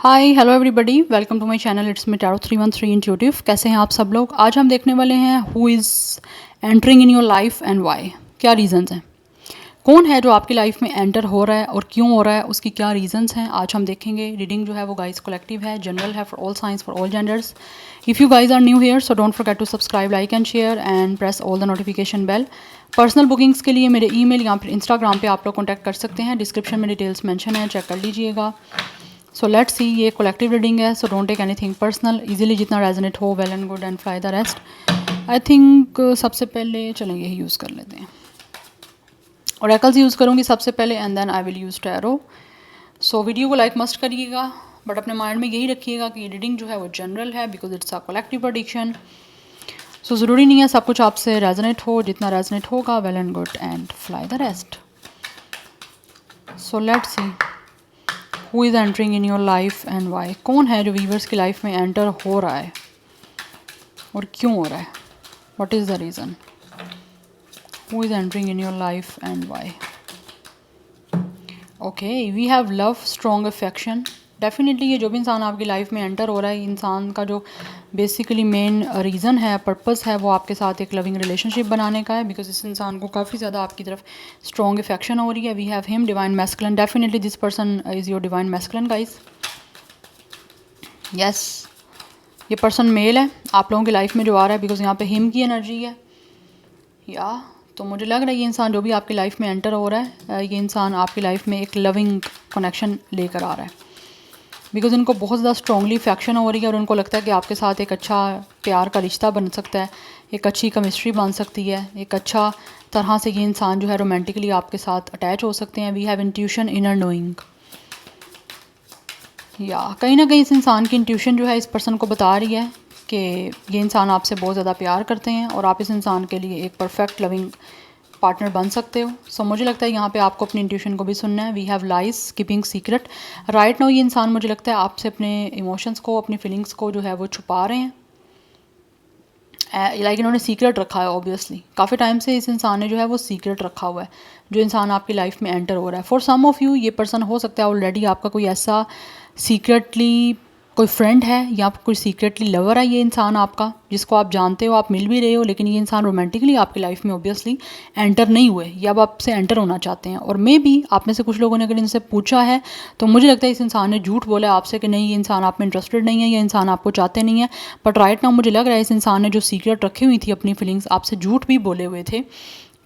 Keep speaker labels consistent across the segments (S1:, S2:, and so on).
S1: Hi hello everybody, welcome to my channel. It's me tarot 313 intuitive. कैसे हैं आप सब लोग? आज हम देखने वाले हैं who is entering in your life and why. क्या रीजंस हैं, कौन है जो आपकी लाइफ में एंटर हो रहा है और क्यों हो रहा है, उसकी क्या रीजंस हैं, आज हम देखेंगे। रीडिंग जो है वो गाइस कलेक्टिव है, जनरल है, for all signs, for all genders. If you guys are new here so don't forget to subscribe, like and share and press all the notification bell. Personal bookings के लिए मेरे email या फिर Instagram पे आप लोग contact कर सकते हैं। डिस्क्रिप्शन में डिटेल्स मेंशन है, चेक कर लीजिएगा। सो लेट्स सी, ये कलेक्टिव रीडिंग है, so don't take anything personal. Easily जितना रेजोनेट हो, well and good, and fly the rest. I think सबसे पहले चलें यही यूज़ कर लेते हैं, ओरेकल्स यूज़ करूँगी सबसे पहले and then I will use tarot. So video को लाइक मस्ट करिएगा, बट अपने माइंड में यही रखिएगा कि रीडिंग जो है वो जनरल है, because it's a collective prediction. So ज़रूरी नहीं है सब कुछ आपसे रेजोनेट हो, जितना रेजोनेट होगा, well and good, and fly the rest. So let's see who is entering in your life and why. कौन है जो वीवर्स की लाइफ में एंटर हो रहा है और क्यों हो रहा है, what is the reason. Who is entering in your life and why. Okay, we have love, strong affection. Definitely ये जो भी इंसान आपकी लाइफ में एंटर हो रहा है, इंसान का जो बेसिकली मेन रीज़न है, पर्पस है, वो आपके साथ एक लविंग रिलेशनशिप बनाने का है, बिकॉज इस इंसान को काफ़ी ज़्यादा आपकी तरफ स्ट्रॉन्ग अफेक्शन हो रही है। We have him, divine masculine. Definitely this person is your divine masculine guys. Yes, ये पर्सन मेल है आप लोगों की लाइफ में जो आ रहा है, बिकॉज यहाँ पे हिम की एनर्जी है। या तो मुझे लग रहा है ये इंसान जो भी आपकी लाइफ में एंटर हो रहा है, ये इंसान आपकी लाइफ में एक लविंग कनेक्शन लेकर आ रहा है, बिकॉज इनको बहुत ज़्यादा स्ट्रॉन्गली अफेक्शन हो रही है और उनको लगता है कि आपके साथ एक अच्छा प्यार का रिश्ता बन सकता है, एक अच्छी केमिस्ट्री बन सकती है, एक अच्छा तरह से ये इंसान जो है रोमांटिकली आपके साथ अटैच हो सकते हैं। We have intuition, inner knowing. या कहीं ना कहीं इस इंसान की इंट्यूशन जो है इस पर्सन को बता रही है कि ये इंसान आपसे बहुत ज़्यादा प्यार करते हैं और आप इस इंसान के लिए एक परफेक्ट लविंग पार्टनर बन सकते हो। सो मुझे लगता है यहाँ पे आपको अपनी इंट्यूशन को भी सुनना है। We have lies, keeping secret. Right now ये इंसान मुझे लगता है आपसे अपने इमोशंस को, अपनी फीलिंग्स को जो है वो छुपा रहे हैं। लाइक इन्होंने सीक्रेट रखा है, ऑब्वियसली काफ़ी टाइम से इस इंसान ने जो है वो सीक्रेट रखा हुआ है, जो इंसान आपकी लाइफ में एंटर हो रहा है। फॉर सम ऑफ़ यू ये पर्सन हो सकता है ऑलरेडी आपका कोई ऐसा सीक्रेटली कोई फ्रेंड है या कोई सीक्रेटली लवर है ये इंसान आपका, जिसको आप जानते हो, आप मिल भी रहे हो, लेकिन ये इंसान रोमांटिकली आपकी लाइफ में ऑब्वियसली एंटर नहीं हुए या अब आपसे एंटर होना चाहते हैं। और मे बी आप में से कुछ लोगों ने अगर इनसे पूछा है तो मुझे लगता है इस इंसान ने झूठ बोला है आपसे कि नहीं, ये इंसान आप में इंटरेस्टेड नहीं है, ये इंसान आपको चाहते नहीं है। बट राइट नाउ मुझे लग रहा है इस इंसान ने जो सीक्रेट रखी हुई थी अपनी फीलिंग्स, आपसे झूठ भी बोले हुए थे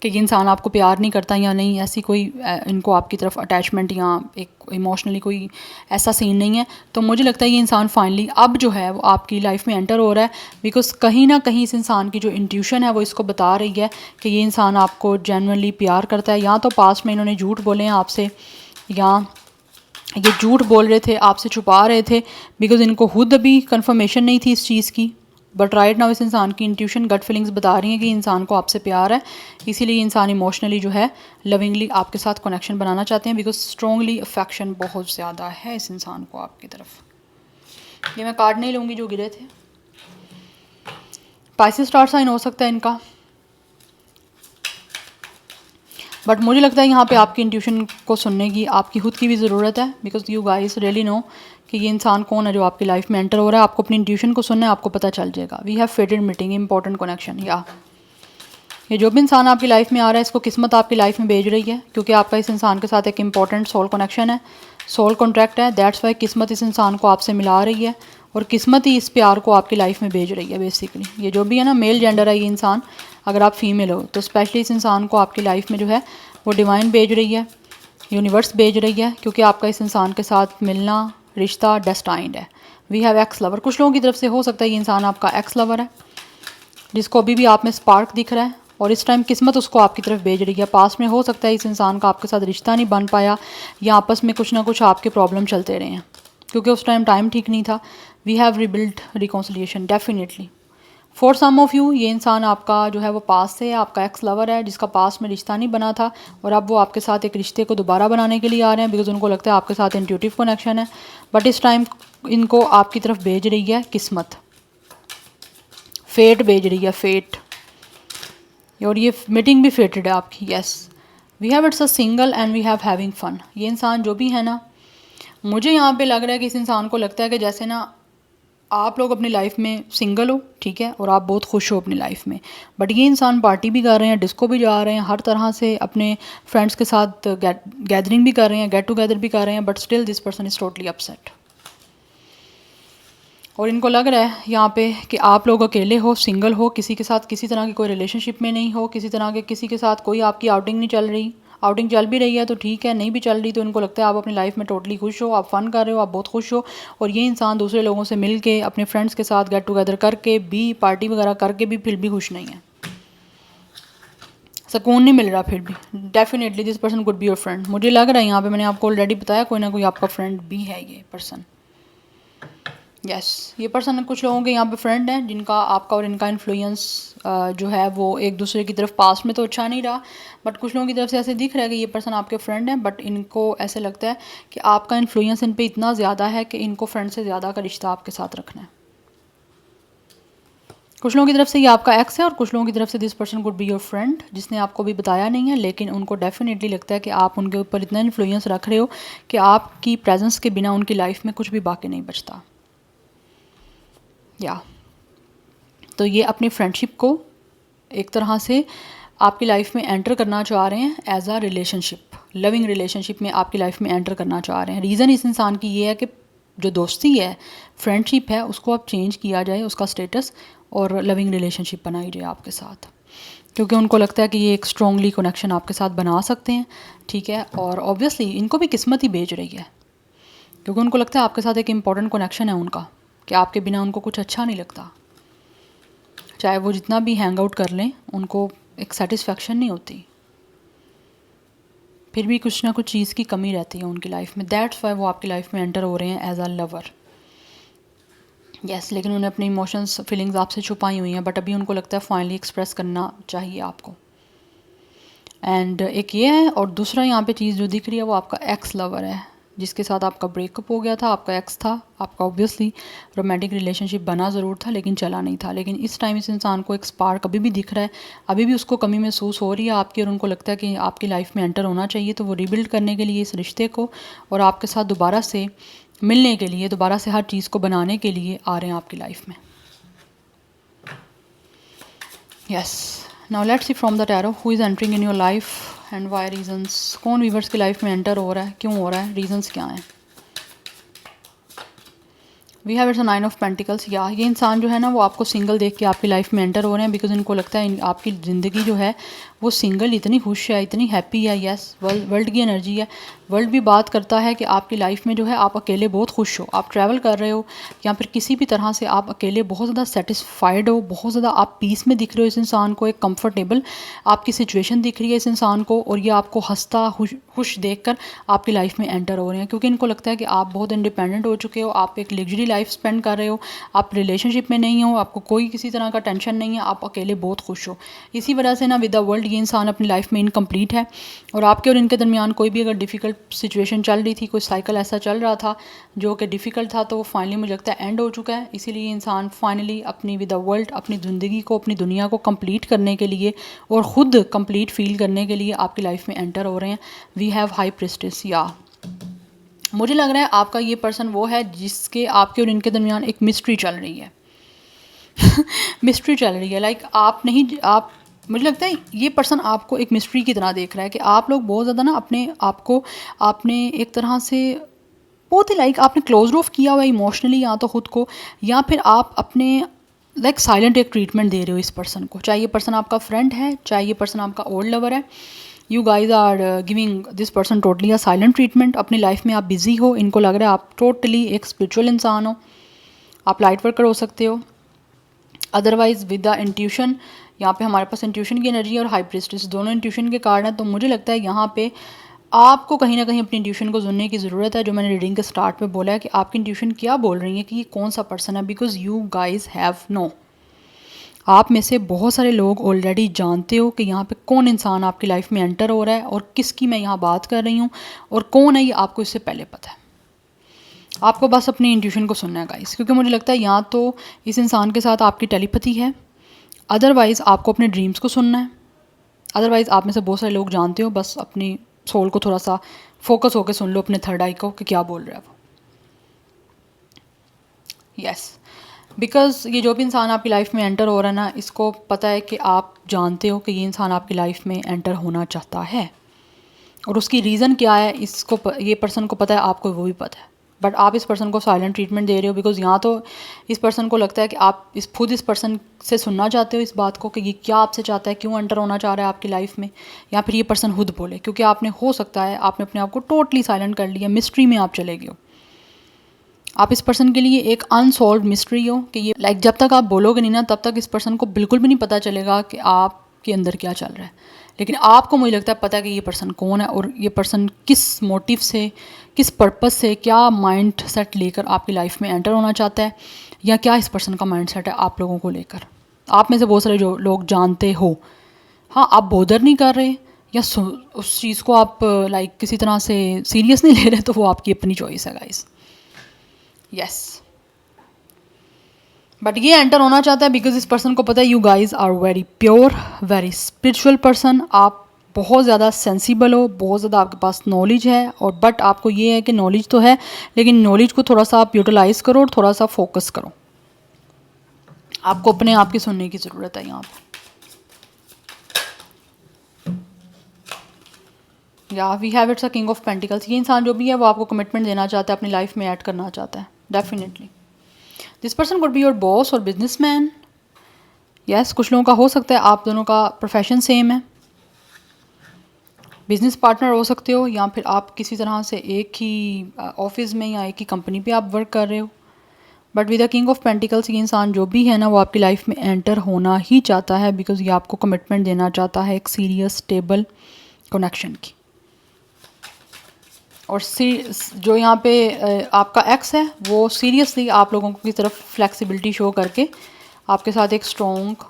S1: कि ये इंसान आपको प्यार नहीं करता या नहीं, ऐसी कोई इनको आपकी तरफ अटैचमेंट या एक इमोशनली कोई ऐसा सीन नहीं है। तो मुझे लगता है ये इंसान फाइनली अब जो है वो आपकी लाइफ में एंटर हो रहा है, बिकॉज कहीं ना कहीं इस इंसान की जो इंट्यूशन है वो इसको बता रही है कि ये इंसान आपको जेन्युइनली प्यार करता है। या तो पास्ट में इन्होंने झूठ बोले हैं आपसे, या ये झूठ बोल रहे थे, आपसे छुपा रहे थे, बिकॉज इनको खुद अभी कंफर्मेशन नहीं थी इस चीज़ की। बट राइट नाउ इस इंसान की इंट्यूशन, गट फीलिंग्स बता रही हैं कि इंसान को आपसे प्यार है, इसीलिए इंसान इमोशनली जो है लविंगली आपके साथ कनेक्शन बनाना चाहते हैं, बिकॉज स्ट्रॉन्गली अफेक्शन बहुत ज़्यादा है इस इंसान को आपकी तरफ। ये मैं कार्ड नहीं लूँगी जो गिरे थे। पाइसेस स्टार साइन हो सकता है इनका, बट मुझे लगता है यहाँ पे आपकी इंट्यूशन को सुनने की आपकी खुद की भी ज़रूरत है, because you guys really know कि ये इंसान कौन है जो आपकी लाइफ में एंटर हो रहा है। आपको अपनी इंट्यूशन को सुनना है, आपको पता चल जाएगा। We have fated meeting, important connection. या ये जो भी इंसान आपकी लाइफ में आ रहा है इसको किस्मत आपकी लाइफ में भेज रही है, क्योंकि आपका इस इंसान के साथ एक इंपॉर्टेंट सोल कनेक्शन है, सोल कॉन्ट्रैक्ट है। दैट्स वाई किस्मत इस इंसान को आपसे मिला रही है और किस्मत ही इस प्यार को आपकी लाइफ में भेज रही है बेसिकली। ये जो भी है ना, मेल जेंडर है ये इंसान, अगर आप फीमेल हो तो स्पेशली इस इंसान को आपकी लाइफ में जो है वो डिवाइन भेज रही है, यूनिवर्स भेज रही है, क्योंकि आपका इस इंसान के साथ मिलना, रिश्ता डेस्टाइंड है। We have ex lover. कुछ लोगों की तरफ से हो सकता है ये इंसान आपका एक्स लवर है, जिसको अभी भी आप में स्पार्क दिख रहा है और इस टाइम किस्मत उसको आपकी तरफ भेज रही है। पास में हो सकता है इस इंसान का आपके साथ रिश्ता नहीं बन पाया, या आपस में कुछ ना कुछ आपके प्रॉब्लम चलते रहे हैं, क्योंकि उस टाइम ठीक नहीं था। We have rebuild reconciliation definitely. For some of you ये इंसान आपका जो है वो पास से है, आपका एक्स लवर है, जिसका पास में रिश्ता नहीं बना था और अब वो आपके साथ एक रिश्ते को दोबारा बनाने के लिए आ रहे हैं, बिकॉज उनको लगता है आपके साथ इंट्यूटिव कनेक्शन है। बट इस टाइम इनको आपकी तरफ भेज रही है किस्मत, फेट भेज रही है, फेट। और ये मीटिंग भी फेटेड है आपकी। Yes, we have it's a single and we have having fun. ये इंसान जो भी है ना, मुझे यहाँ पे लग रहा है कि इस इंसान को लगता है कि जैसे ना आप लोग अपनी लाइफ में सिंगल हो, ठीक है, और आप बहुत खुश हो अपनी लाइफ में, बट ये इंसान पार्टी भी कर रहे हैं, डिस्को भी जा रहे हैं, हर तरह से अपने फ्रेंड्स के साथ गैदरिंग भी कर रहे हैं, गेट टुगेदर भी कर रहे हैं, but still this person is totally upset. और इनको लग रहा है यहाँ पे कि आप लोग अकेले हो, सिंगल हो, किसी के साथ किसी तरह की कोई रिलेशनशिप में नहीं हो, किसी के साथ कोई आपकी आउटिंग नहीं चल रही। आउटिंग चल भी रही है तो ठीक है, नहीं भी चल रही तो इनको लगता है आप अपनी लाइफ में टोटली खुश हो, आप फ़न कर रहे हो, आप बहुत खुश हो। और ये इंसान दूसरे लोगों से मिल के, अपने फ्रेंड्स के साथ गेट टुगेदर करके भी, पार्टी वगैरह करके भी फिर भी खुश नहीं है, सुकून नहीं मिल रहा फिर भी। Definitely this person could be your friend. मुझे लग रहा है यहाँ पे, मैंने आपको ऑलरेडी बताया, कोई ना कोई आपका फ्रेंड भी है ये पर्सन। यस, ये पर्सन कुछ लोगों के यहाँ पे फ्रेंड हैं जिनका आपका और इनका इन्फ्लुएंस जो है वो एक दूसरे की तरफ पास्ट में तो अच्छा नहीं रहा, बट कुछ लोगों की तरफ से ऐसे दिख रहा है कि ये पर्सन आपके फ्रेंड हैं, बट इनको ऐसे लगता है कि आपका इन्फ्लुएंस इन पे इतना ज़्यादा है कि इनको फ्रेंड से ज़्यादा का रिश्ता आपके साथ रखना है। कुछ लोगों की तरफ से ये आपका एक्स है और कुछ लोगों की तरफ से this person could be your friend, जिसने आपको भी बताया नहीं है, लेकिन उनको डेफिनेटली लगता है कि आप उनके ऊपर इतना इन्फ्लुएंस रख रहे हो कि आपकी प्रेजेंस के बिना उनकी लाइफ में कुछ भी बाकी नहीं बचता। या तो ये अपनी फ्रेंडशिप को एक तरह से आपकी लाइफ में एंटर करना चाह रहे हैं एज आ रिलेशनशिप, लविंग रिलेशनशिप में आपकी लाइफ में एंटर करना चाह रहे हैं। रीज़न इस इंसान की ये है कि जो दोस्ती है, फ्रेंडशिप है, उसको अब चेंज किया जाए, उसका स्टेटस, और लविंग रिलेशनशिप बनाई जाए आपके साथ, क्योंकि उनको लगता है कि ये एक स्ट्रॉन्गली कनेक्शन आपके साथ बना सकते हैं, ठीक है। और ऑब्वियसली इनको भी किस्मत ही भेज रही है, क्योंकि उनको लगता है आपके साथ एक इम्पॉर्टेंट कनेक्शन है उनका, कि आपके बिना उनको कुछ अच्छा नहीं लगता। चाहे वो जितना भी हैंग आउट कर लें, उनको एक सेटिस्फेक्शन नहीं होती, फिर भी कुछ ना कुछ चीज़ की कमी रहती है उनकी लाइफ में। दैट्स वाई वो आपकी लाइफ में एंटर हो रहे हैं एज अ लवर। यस, लेकिन उन्हें अपनी इमोशंस, फीलिंग्स आपसे छुपाई हुई हैं, बट अभी उनको लगता है फाइनली एक्सप्रेस करना चाहिए आपको। एंड एक ये है, और दूसरा यहाँ पे चीज़ जो दिख रही है वो आपका एक्स लवर है, जिसके साथ आपका ब्रेकअप हो गया था, आपका एक्स था, आपका ऑब्वियसली रोमांटिक रिलेशनशिप बना ज़रूर था लेकिन चला नहीं था। लेकिन इस टाइम इस इंसान को एक स्पार्क अभी भी दिख रहा है, अभी भी उसको कमी महसूस हो रही है आपकी, और उनको लगता है कि आपकी लाइफ में एंटर होना चाहिए। तो वो रिबिल्ड करने के लिए इस रिश्ते को और आपके साथ दोबारा से मिलने के लिए, दोबारा से हर चीज़ को बनाने के लिए आ रहे हैं आपकी लाइफ में। Yes, now let's see from the tarot who is entering in your life and why reasons. कौन व्यूअर्स की लाइफ में एंटर हो रहा है, क्यों हो रहा है, रीजंस क्या हैं। We have it's a 9 of pentacles. या ये इंसान जो है ना वो आपको सिंगल देख के आपकी लाइफ में एंटर हो रहे हैं, बिकॉज इनको लगता है आपकी ज़िंदगी जो है वो सिंगल इतनी खुश है, इतनी हैप्पी है। यस, वर्ल्ड की एनर्जी है। वर्ल्ड भी बात करता है कि आपकी लाइफ में जो है आप अकेले बहुत खुश हो, आप ट्रैवल कर रहे हो या फिर किसी भी तरह से आप अकेले बहुत ज़्यादा सेटिस्फाइड हो, बहुत ज़्यादा आप पीस में दिख रहे हो इस इंसान को, एक कंफर्टेबल आपकी सिचुएशन दिख रही है इस इंसान को, और ये आपको हंसता खुश देख कर आपकी लाइफ में एंटर हो रहे हैं, क्योंकि इनको लगता है कि आप बहुत इंडिपेंडेंट हो चुके हो, आप एक लग्जरी लाइफ स्पेंड कर रहे हो, आप रिलेशनशिप में नहीं हो, आपको कोई किसी तरह का टेंशन नहीं है, आप अकेले बहुत खुश हो। इसी वजह से ना विद द वर्ल्ड ये इंसान अपनी लाइफ में इनकम्प्लीट है, और आपके और इनके दरमियान कोई भी अगर डिफ़िकल्ट सिचुएशन चल रही थी, कोई साइकिल ऐसा चल रहा था जो कि डिफ़िकल्ट था, तो वो फाइनली मुझे लगता है एंड हो चुका है। इसीलिए इंसान फाइनली अपनी विद द वर्ल्ड, अपनी ज़िंदगी को, अपनी दुनिया को कंप्लीट करने के लिए और ख़ुद कंप्लीट फील करने के लिए आपकी लाइफ में एंटर हो रहे हैं। We have high priestess. या मुझे लग रहा है आपका ये पर्सन वो है जिसके आपके और इनके दरमियान एक मिस्ट्री चल रही है मिस्ट्री चल रही है, लाइक आप नहीं, आप, मुझे लगता है ये पर्सन आपको एक मिस्ट्री की तरह देख रहा है कि आप लोग बहुत ज़्यादा ना अपने आप को, आपने एक तरह से बहुत ही लाइक आपने क्लोज ऑफ किया हुआ है इमोशनली, या तो ख़ुद को, या फिर आप अपने लाइक साइलेंट एक ट्रीटमेंट दे रहे हो इस पर्सन को। चाहे ये पर्सन आपका फ्रेंड है, चाहे ये पर्सन आपका ओल्ड लवर है, you guys are giving this person totally a silent treatment. अपनी लाइफ में आप बिजी हो, इनको लग रहा है आप टोटली एक स्पिरिचुअल इंसान हो, आप लाइट वर्कर हो सकते हो। अदरवाइज विद द इंट्यूशन, यहाँ पे हमारे पास इंट्यूशन की एनर्जी और हाई प्रिस्टेस दोनों इंट्यूशन के कारण है, तो मुझे लगता है यहाँ पे आपको कहीं ना कहीं अपनी इंट्यूशन को सुनने की ज़रूरत है। जो मैंने रीडिंग के स्टार्ट में बोला है कि आपकी इंट्यूशन क्या बोल रही है कि ये कौन सा पर्सन है, because you guys have no, आप में से बहुत सारे लोग ऑलरेडी जानते हो कि यहाँ पे कौन इंसान आपकी लाइफ में एंटर हो रहा है और किसकी मैं यहाँ बात कर रही हूँ और कौन है, ये आपको इससे पहले पता है। आपको बस अपनी इंट्यूशन को सुनना है गाइस, क्योंकि मुझे लगता है यहाँ तो इस इंसान के साथ आपकी टेलीपैथी है, अदरवाइज़ आपको अपने ड्रीम्स को सुनना है। अदरवाइज़ आप में से बहुत सारे लोग जानते हो, बस अपनी सोल को थोड़ा सा फोकस होकर सुन लो, अपने थर्ड आई को कि क्या बोल रहा है वो। यस, बिकॉज़ ये जो भी इंसान आपकी लाइफ में एंटर हो रहा है ना, इसको पता है कि आप जानते हो कि ये इंसान आपकी लाइफ में एंटर होना चाहता है, और उसकी रीज़न क्या है इसको ये पर्सन को पता है, आपको वो भी पता है, बट आप इस पर्सन को साइलेंट ट्रीटमेंट दे रहे हो बिकॉज़ यहाँ तो इस पर्सन को लगता है कि आप इस पर्सन से सुनना चाहते हो इस बात को कि ये क्या आपसे चाहता है, क्यों एंटर होना चाह रहा है आपकी लाइफ में, या फिर ये पर्सन खुद बोले, क्योंकि आपने हो सकता है आपने अपने आप को टोटली साइलेंट कर लिया, मिस्ट्री में आप चले गए हो। आप इस पर्सन के लिए एक अनसॉल्व मिस्ट्री हो कि ये जब तक आप बोलोगे नहीं ना, तब तक इस पर्सन को बिल्कुल भी नहीं पता चलेगा कि आपके अंदर क्या चल रहा है, लेकिन आपको मुझे लगता है पता है कि ये पर्सन कौन है और ये पर्सन किस मोटिव से, किस पर्पस से, क्या माइंड सेट लेकर आपकी लाइफ में एंटर होना चाहता है, या क्या इस पर्सन का माइंड सेट है आप लोगों को लेकर। आप में से बहुत सारे जो लोग जानते हो, हाँ आप बोदर नहीं कर रहे या उस चीज़ को आप किसी तरह से सीरियस नहीं ले रहे, तो वो आपकी अपनी चॉइस है गाइस। यस, बट ये एंटर होना चाहता है बिकॉज इस पर्सन को पता है you guys are very pure, very spiritual person, आप बहुत ज़्यादा सेंसिबल हो, बहुत ज़्यादा आपके पास नॉलेज है, और बट आपको ये है कि नॉलेज तो है लेकिन नॉलेज को थोड़ा सा आप यूटिलाइज़ करो और थोड़ा सा फोकस करो। आपको अपने आप की सुनने की ज़रूरत है यहाँ पर। या we have it's a king of pentacles. ये इंसान जो भी है वो आपको कमिटमेंट देना चाहता है, अपनी लाइफ में ऐड करना चाहता है definitely. This person could be your boss और बिजनेस मैन। यस, कुछ लोगों का हो सकता है आप दोनों का प्रोफेशन सेम है, बिजनेस पार्टनर हो सकते हो, या फिर आप किसी तरह से एक ही ऑफिस में या एक ही कंपनी पे आप वर्क कर रहे हो। But with the king of pentacles ये इंसान जो भी है ना वो आपकी लाइफ में एंटर होना ही चाहता है बिकॉज ये आपको कमिटमेंट देना चाहता है एक सीरियस स्टेबल कनेक्शन की। और जो यहाँ पे आपका एक्स है वो सीरियसली आप लोगों की तरफ फ्लेक्सिबिलिटी शो करके आपके साथ एक स्ट्रॉन्ग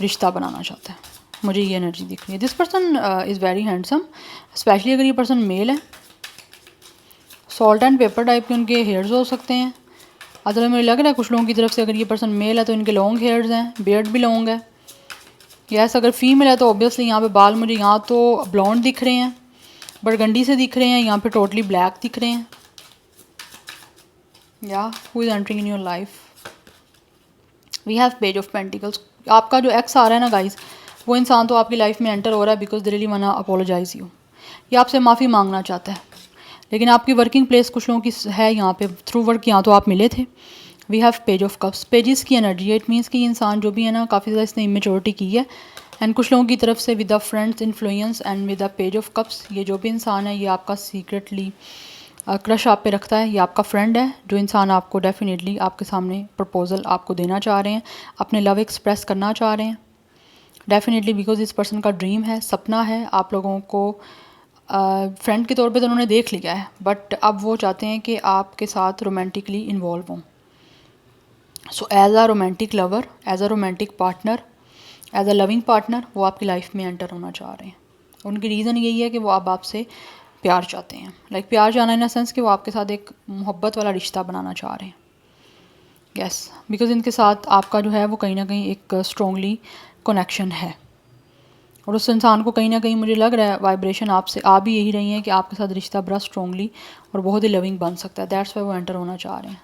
S1: रिश्ता बनाना चाहता है। मुझे ये एनर्जी दिख रही है। This person is very handsome, specially अगर ये पर्सन मेल है। सॉल्ट एंड पेपर टाइप के उनके हेयर्स हो सकते हैं। अदर मुझे लग रहा है कुछ लोगों की तरफ से अगर ये पर्सन मेल है तो इनके लॉन्ग हेयर्स हैं, बियर्ड भी लॉन्ग है। यस, अगर फीमेल है तो ऑब्वियसली यहाँ पे बाल मुझे यहाँ तो ब्लॉन्ड दिख रहे हैं, बरगंडी से दिख रहे हैं, यहाँ पे टोटली ब्लैक दिख रहे हैं। या who is entering in your life, we have page of pentacles. आपका जो एक्स आ रहा है ना गाइस, वो इंसान तो आपकी लाइफ में एंटर हो रहा है because they really want to apologize you. ये आपसे माफ़ी मांगना चाहता है, लेकिन आपकी वर्किंग प्लेस कुछ लोगों की है यहाँ पे थ्रू वर्क, यहाँ तो आप मिले थे। We have page of cups, pages की एनर्जी है। इट मीन्स कि इंसान जो भी है ना काफ़ी ज़्यादा इसने इमेच्योरिटी की है, एंड कुछ लोगों की तरफ से with the friends influence and with the page of cups, ये जो भी इंसान है ये आपका सीक्रेटली क्रश आप पे रखता है। ये आपका फ्रेंड है, जो इंसान आपको डेफिनेटली आपके सामने प्रपोजल आपको देना चाह रहे हैं, अपने लव एक्सप्रेस करना चाह रहे हैं डेफिनेटली बिकॉज इस पर्सन का ड्रीम है, सपना है आप लोगों को फ्रेंड के तौर पे तो उन्होंने देख लिया है, बट अब वो चाहते हैं कि आपके साथ रोमांटिकली इन्वॉल्व हों। So as a romantic lover, as a romantic partner, as a loving partner वो आपकी लाइफ में एंटर होना चाह रहे हैं। उनकी रीज़न यही है कि वो अब आपसे प्यार चाहते हैं, प्यार चाहना इन द सेंस कि वो आपके साथ एक मोहब्बत वाला रिश्ता बनाना चाह रहे हैं। यस, बिकॉज इनके साथ आपका जो है वो कहीं ना कहीं एक स्ट्रॉन्गली कनेक्शन है, और उस इंसान को कहीं ना कहीं मुझे लग रहा है वाइब्रेशन आपसे आ भी यही रही है कि आपके साथ रिश्ता बड़ा स्ट्रॉन्गली और बहुत ही लविंग बन सकता है। दैट्स वाई वो एंटर होना चाह रहे हैं।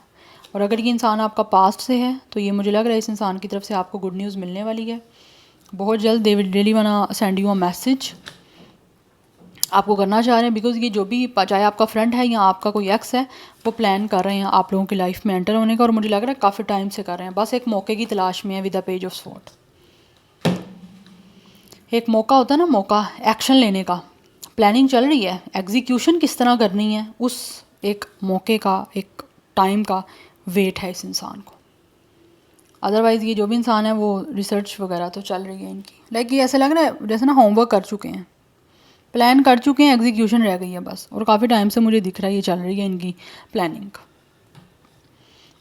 S1: और अगर ये इंसान आपका पास्ट से है तो ये मुझे लग रहा है इस इंसान की तरफ से आपको गुड न्यूज़ मिलने वाली है बहुत जल्द। They will really want to send you a message, आपको करना चाह रहे हैं बिकॉज ये जो भी, चाहे आपका फ्रेंड है या आपका कोई एक्स है, वो प्लान कर रहे हैं आप लोगों की लाइफ में एंटर होने का, और मुझे लग रहा है काफ़ी टाइम से कर रहे हैं, बस एक मौके की तलाश में है with the page of sword. एक मौका होता है ना, मौका एक्शन लेने का, प्लानिंग चल रही है, एग्जीक्यूशन किस तरह करनी है, उस एक मौके का, एक टाइम का वेट है इस इंसान को। अदरवाइज़ ये जो भी इंसान है वो रिसर्च वगैरह तो चल रही है इनकी, ये ऐसा लग रहा है जैसे ना होमवर्क कर चुके हैं, प्लान कर चुके हैं, एग्जीक्यूशन रह गई है बस, और काफ़ी टाइम से मुझे दिख रहा है ये चल रही है इनकी planning.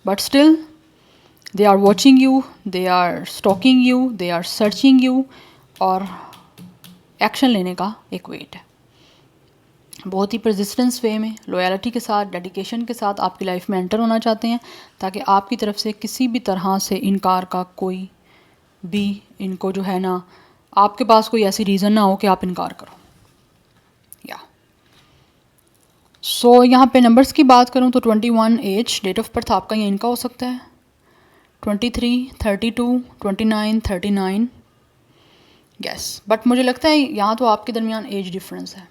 S1: But still they are watching you, they are stalking you, they are searching you, और एक्शन लेने का एक वेट है। बहुत ही परसिस्टेंस वे में, लॉयल्टी के साथ, डेडिकेशन के साथ आपकी लाइफ में एंटर होना चाहते हैं, ताकि आपकी तरफ से किसी भी तरह से इनकार का कोई भी, इनको जो है ना, आपके पास कोई ऐसी रीज़न ना हो कि आप इनकार करो। या सो यहाँ पे नंबर्स की बात करूँ तो 21 एज, डेट ऑफ बर्थ आपका या इनका हो सकता है, 23, 32, 29, 39, यस। बट मुझे लगता है यहाँ तो आपके दरमियान एज डिफरेंस है,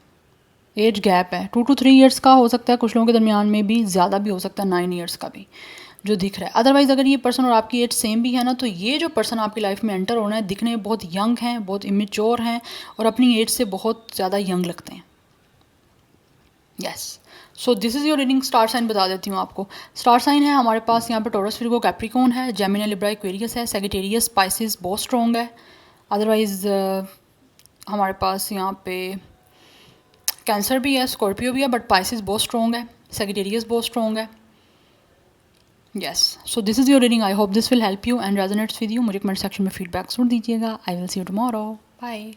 S1: एज गैप है, 2 to 3 ईयर्स का हो सकता है, कुछ लोगों के दरमियान में भी ज़्यादा भी हो सकता है, 9 ईयर्स का भी जो दिख रहा है। अदरवाइज़ अगर ये पर्सन और आपकी एज सेम भी है ना, तो ये जो पर्सन आपकी लाइफ में एंटर होना है दिखने में बहुत यंग हैं, बहुत इमेच्योर हैं और अपनी एज से बहुत ज़्यादा यंग लगते हैं। Yes, so this is your reading. Star sign बता देती हूँ आपको। स्टार साइन है हमारे पास यहाँ पे टॉरस, विर्गो, कैप्रिकॉर्न है, जेमिनी, लिब्रा, एक्वेरियस है, सैजिटेरियस, स्पाइसिस बहुत स्ट्रॉन्ग है। अदरवाइज़ हमारे पास यहाँ पे कैंसर भी है, स्कॉर्पियो भी है, बट पाइसिस बहुत स्ट्रॉन्ग है, सैजिटेरियस बहुत स्ट्रॉन्ग है। Yes, so this is your reading. I hope this will help you and resonates with you. मुझे कमेंट सेक्शन में फीडबैक सुन दीजिएगा। I will see you tomorrow. Bye.